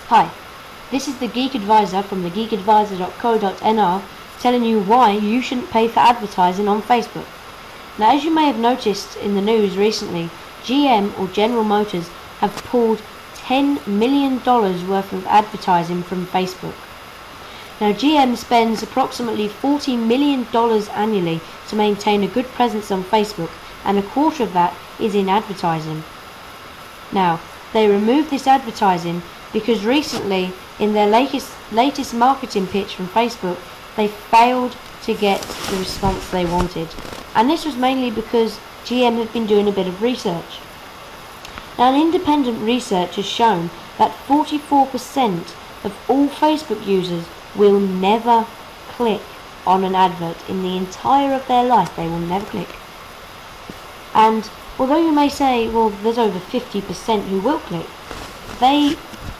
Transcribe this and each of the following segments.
Hi, this is the Geek Advisor from thegeekadvisor.co.nr telling you why you shouldn't pay for advertising on Facebook. Now, as you may have noticed in the news recently, GM or General Motors have pulled $10 million worth of advertising from Facebook. Now, GM spends approximately $40 million annually to maintain a good presence on Facebook, and a quarter of that is in advertising. Now, they removed this advertising because recently, in their latest marketing pitch from Facebook, they failed to get the response they wanted. And this was mainly because GM had been doing a bit of research. Now, an independent research has shown that 44% of all Facebook users will never click on an advert in the entire of their life. They will never click. And although you may say, well, there's over 50% who will click,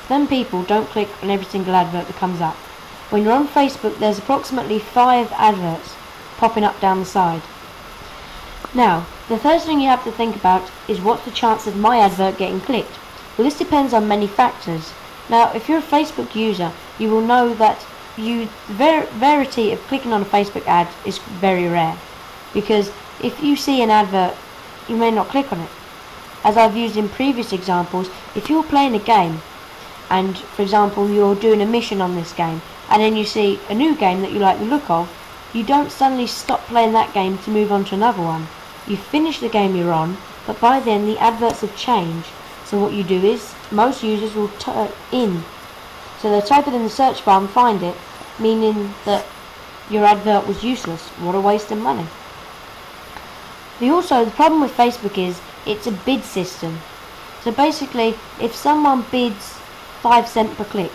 them people don't click on every single advert that comes up. When you're on Facebook, there's approximately 5 adverts popping up down the side. Now, the first thing you have to think about is what's the chance of my advert getting clicked? Well, this depends on many factors. Now, if you're a Facebook user, you will know that the rarity of clicking on a Facebook ad is very rare. Because if you see an advert, you may not click on it. As I've used in previous examples, if you're playing a game, and for example you're doing a mission on this game, and then you see a new game that you like the look of, you don't suddenly stop playing that game to move on to another one. You finish the game you're on, but by then the adverts have changed. So what you do is, most users will type in. So they'll type it in the search bar and find it, meaning that your advert was useless. What a waste of money. The problem with Facebook is it's a bid system. So basically, if someone bids 5 cents per click,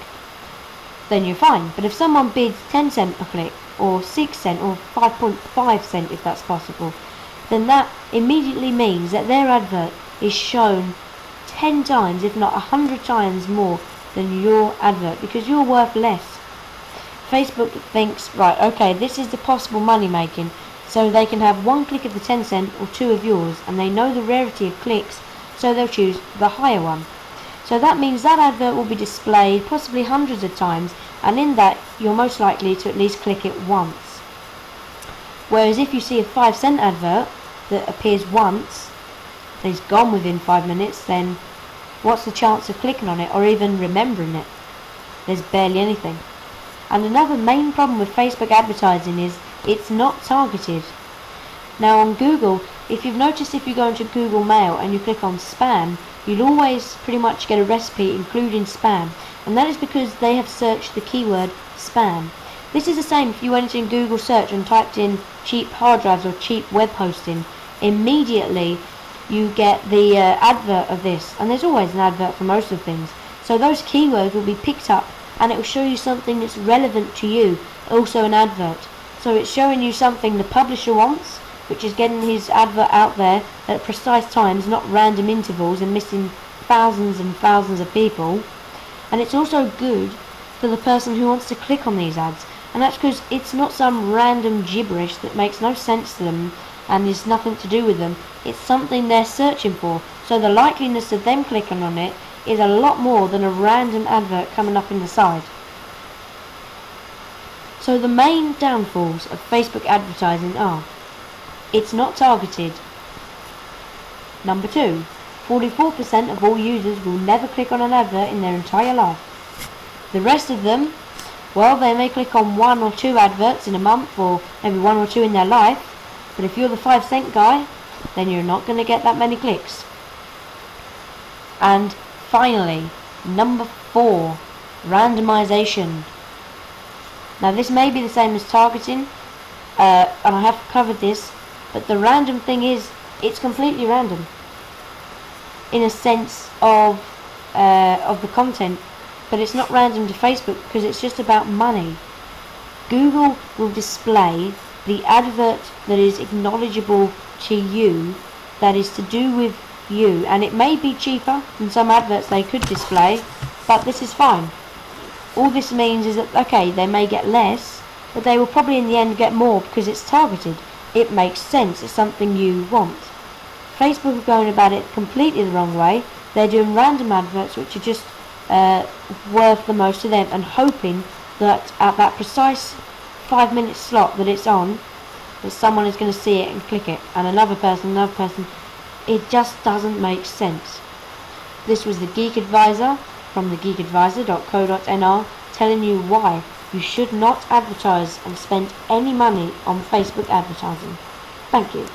then you're fine. But if someone bids 10 cents per click, or 6 cents, or 5.5 cents if that's possible, then that immediately means that their advert is shown 10 times, if not 100 times more than your advert, because you're worth less. Facebook thinks, right, okay, this is the possible money making, so they can have 1 click of the 10 cent or 2 of yours, and they know the rarity of clicks, so they'll choose the higher one. So that means that advert will be displayed possibly hundreds of times, and in that you're most likely to at least click it once. Whereas if you see a 5 cent advert that appears once, and is gone within 5 minutes, then what's the chance of clicking on it or even remembering it? There's barely anything. And another main problem with Facebook advertising is it's not targeted. Now on Google, if you've noticed, if you go into Google Mail and you click on spam, you'll always pretty much get a recipe including spam, and that is because they have searched the keyword spam. This is the same if you went in Google search and typed in cheap hard drives or cheap web hosting. Immediately you get the advert of this, and there's always an advert for most of things. So those keywords will be picked up and it will show you something that's relevant to you, also an advert. So it's showing you something the publisher wants, which is getting his advert out there at precise times, not random intervals and missing thousands and thousands of people. And it's also good for the person who wants to click on these ads, and that's because it's not some random gibberish that makes no sense to them and is nothing to do with them. It's something they're searching for, so the likeliness of them clicking on it is a lot more than a random advert coming up in the side. So the main downfalls of Facebook advertising are: it's not targeted. Number 2, 44% of all users will never click on an advert in their entire life. The rest of them, well, they may click on 1 or 2 adverts in a month, or maybe 1 or 2 in their life, but if you're the 5 cent guy, then you're not going to get that many clicks. And finally, number 4, randomization. Now this may be the same as targeting, and I have covered this, but the random thing is, it's completely random. In a sense of, of the content, but it's not random to Facebook because it's just about money. Google will display the advert that is acknowledgeable to you, that is to do with you, and it may be cheaper than some adverts they could display, but this is fine. All this means is that, okay, they may get less, but they will probably in the end get more because it's targeted. It makes sense, it's something you want. Facebook are going about it completely the wrong way. They're doing random adverts which are just worth the most to them, and hoping that at that precise 5-minute slot that it's on, that someone is going to see it and click it, and another person. It just doesn't make sense. This was the Geek Advisor from thegeekadvisor.co.nr telling you why you should not advertise and spend any money on Facebook advertising. Thank you.